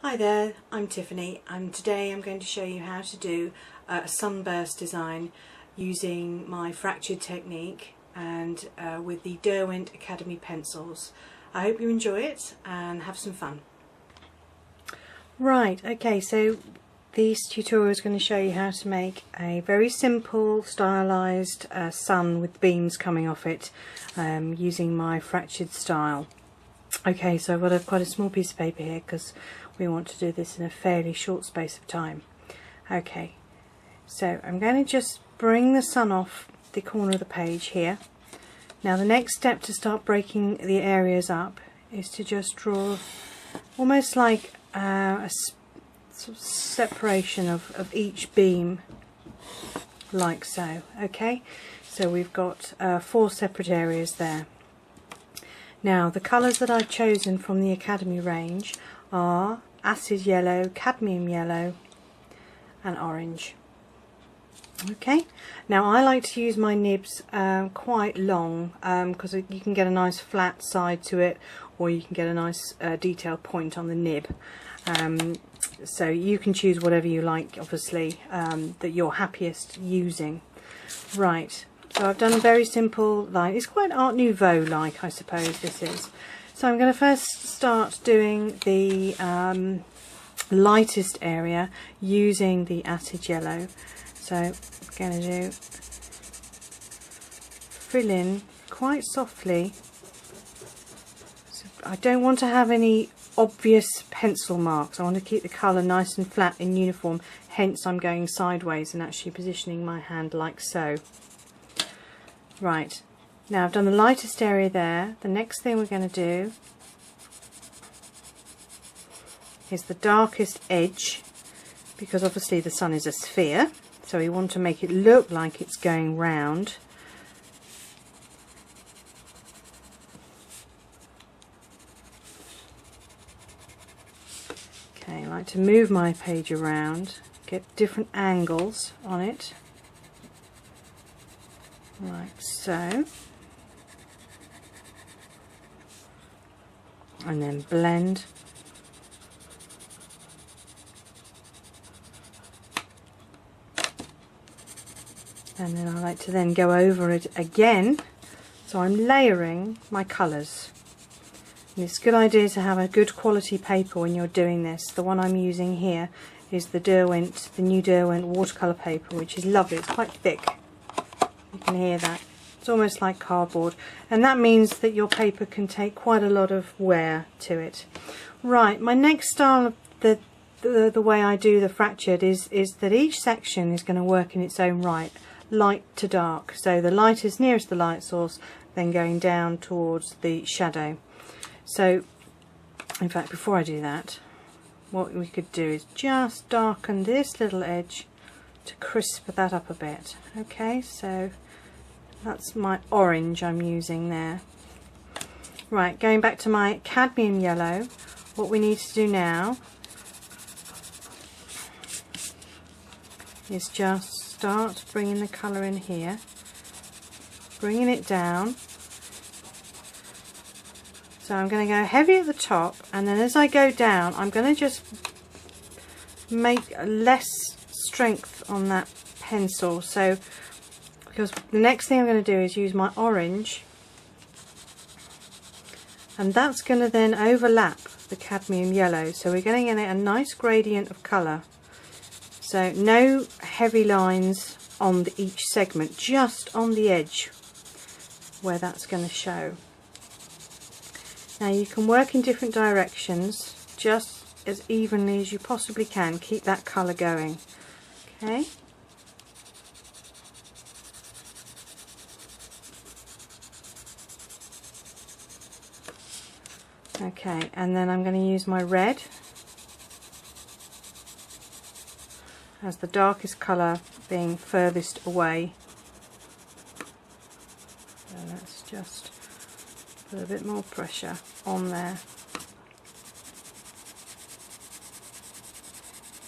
Hi there, I'm Tiffany and today I'm going to show you how to do a sunburst design using my fractured technique and with the Derwent Academy pencils. I hope you enjoy it and have some fun. Right, okay, so this tutorial is going to show you how to make a very simple stylized sun with beams coming off it using my fractured style. Okay, so I've got quite a small piece of paper here because we want to do this in a fairly short space of time. Okay, so I'm going to just bring the sun off the corner of the page here. Now the next step to start breaking the areas up is to just draw almost like a sort of separation of each beam, like so. Okay, so we've got 4 separate areas there. Now the colours that I've chosen from the Academy range are acid yellow, cadmium yellow and orange. Okay, now I like to use my nibs quite long because you can get a nice flat side to it, or you can get a nice detailed point on the nib. So you can choose whatever you like, obviously, that you're happiest using. Right, so I've done a very simple line. It's quite Art Nouveau like, I suppose this is. So I'm going to first start doing the lightest area using the acid yellow. So I'm going to do fill in quite softly. So I don't want to have any obvious pencil marks. I want to keep the colour nice and flat and uniform, hence I'm going sideways and actually positioning my hand like so. Right, now I've done the lightest area there. The next thing we're going to do is the darkest edge, because obviously the sun is a sphere, so we want to make it look like it's going round. Okay, I like to move my page around, get different angles on it, like so, and then blend. And then I like to then go over it again, so I'm layering my colours. And it's a good idea to have a good quality paper when you're doing this. The one I'm using here is the Derwent, the new Derwent watercolour paper, which is lovely. It's quite thick. You can hear that. It's almost like cardboard, and that means that your paper can take quite a lot of wear to it. Right, my next style of the way I do the fractured is that each section is going to work in its own right, light to dark. So the light is nearest the light source, then going down towards the shadow. So in fact, before I do that, what we could do is just darken this little edge to crisp that up a bit. Okay, so that's my orange I'm using there. Right, going back to my cadmium yellow, what we need to do now is just start bringing the colour in here, bringing it down. So I'm going to go heavy at the top, and then as I go down I'm going to just make less strength on that pencil. So because the next thing I'm going to do is use my orange, and that's going to then overlap the cadmium yellow, so we're going to get a nice gradient of colour. So no heavy lines on each segment, just on the edge where that's going to show. Now you can work in different directions just as evenly as you possibly can. Keep that colour going. Okay. Okay, and then I'm going to use my red as the darkest colour, being furthest away. So let's just put a bit more pressure on there.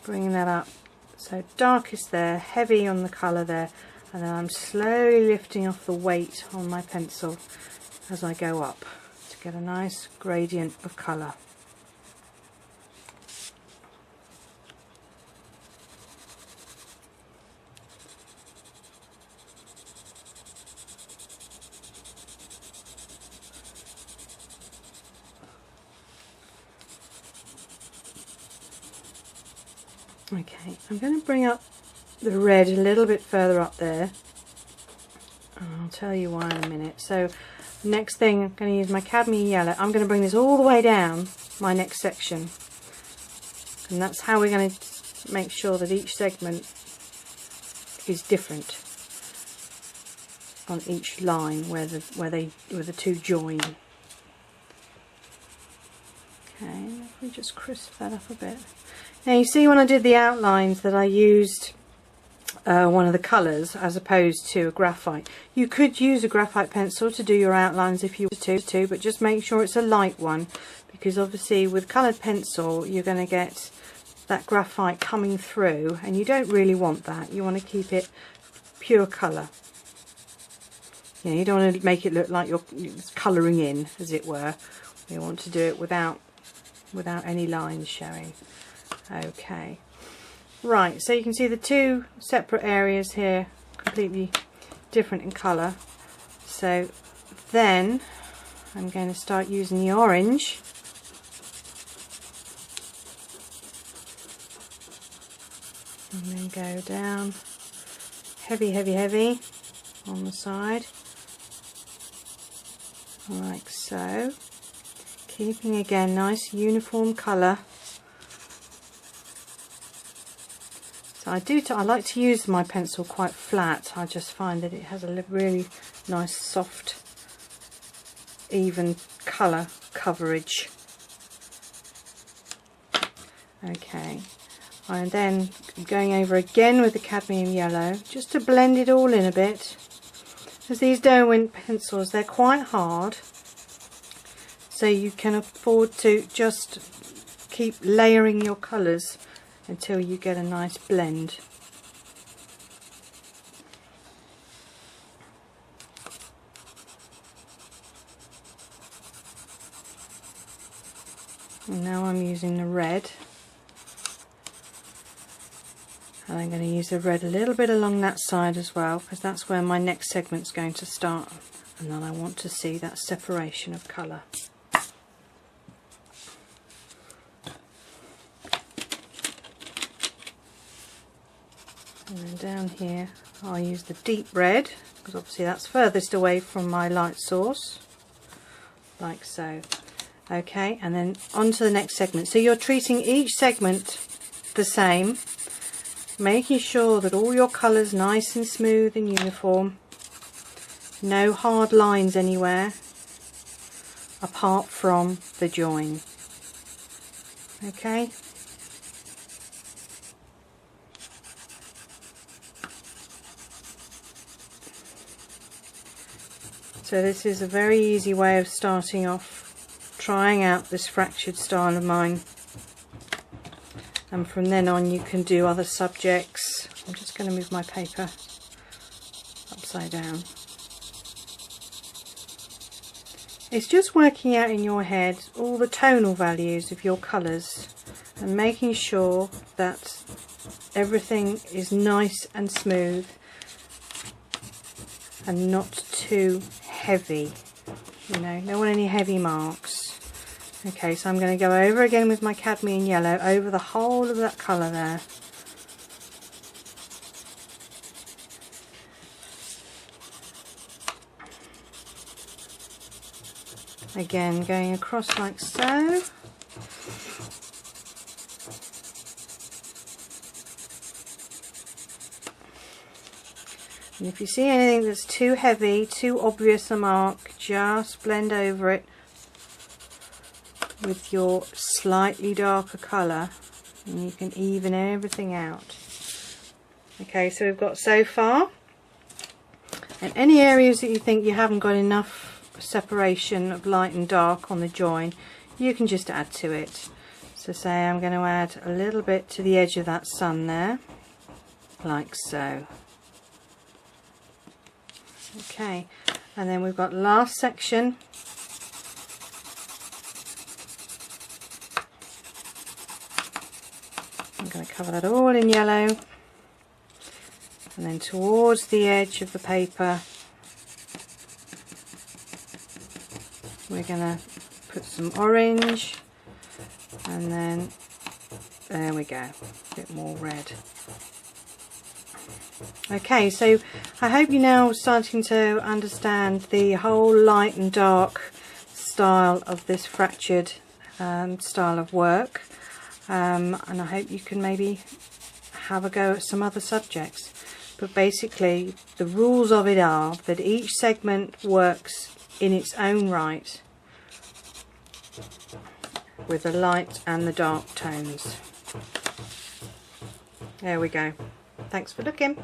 Bringing that up. So darkest there, heavy on the colour there, and then I'm slowly lifting off the weight on my pencil as I go up to get a nice gradient of colour. Okay, I'm going to bring up the red a little bit further up there. I'll tell you why in a minute. So next thing, I'm going to use my cadmium yellow. I'm going to bring this all the way down my next section, and that's how we're going to make sure that each segment is different on each line where the two join. Okay, if we just crisp that up a bit. Now you see when I did the outlines that I used one of the colours as opposed to a graphite. You could use a graphite pencil to do your outlines if you wanted to, but just make sure it's a light one, because obviously with coloured pencil you're going to get that graphite coming through, and you don't really want that. You want to keep it pure colour. You don't want to make it look like you're colouring in, as it were. You want to do it without any lines showing. Okay. Right, so you can see the two separate areas here, completely different in colour. So then I'm going to start using the orange. And then go down heavy, heavy, heavy on the side, like so. Keeping again nice uniform colour. So I like to use my pencil quite flat. I just find that it has a really nice soft even colour coverage. Okay, and then going over again with the cadmium yellow just to blend it all in a bit, because these Derwent pencils, they're quite hard, so you can afford to just keep layering your colours until you get a nice blend. And now I'm using the red, and I'm going to use the red a little bit along that side as well, because that's where my next segment's going to start, and then I want to see that separation of colour. And then down here I'll use the deep red, because obviously that's furthest away from my light source, like so. Okay, and then on to the next segment. So you're treating each segment the same, making sure that all your colours nice and smooth and uniform, no hard lines anywhere apart from the join. Okay. So this is a very easy way of starting off, trying out this fractured style of mine, and from then on you can do other subjects. I'm just going to move my paper upside down. It's just working out in your head all the tonal values of your colours and making sure that everything is nice and smooth and not too heavy. Don't want any heavy marks. Okay, so I'm going to go over again with my cadmium yellow over the whole of that colour there. Again, going across like so. And if you see anything that's too heavy, too obvious a mark, just blend over it with your slightly darker colour, and you can even everything out. Okay, so we've got so far. And any areas that you think you haven't got enough separation of light and dark on the join, you can just add to it. So say I'm going to add a little bit to the edge of that sun there, like so. Okay, and then we've got last section. I'm going to cover that all in yellow, and then towards the edge of the paper we're going to put some orange, and then There we go, a bit more red. Okay, so I hope you're now starting to understand the whole light and dark style of this fractured style of work, and I hope you can maybe have a go at some other subjects. But basically the rules of it are that each segment works in its own right with the light and the dark tones. There we go. Thanks for looking.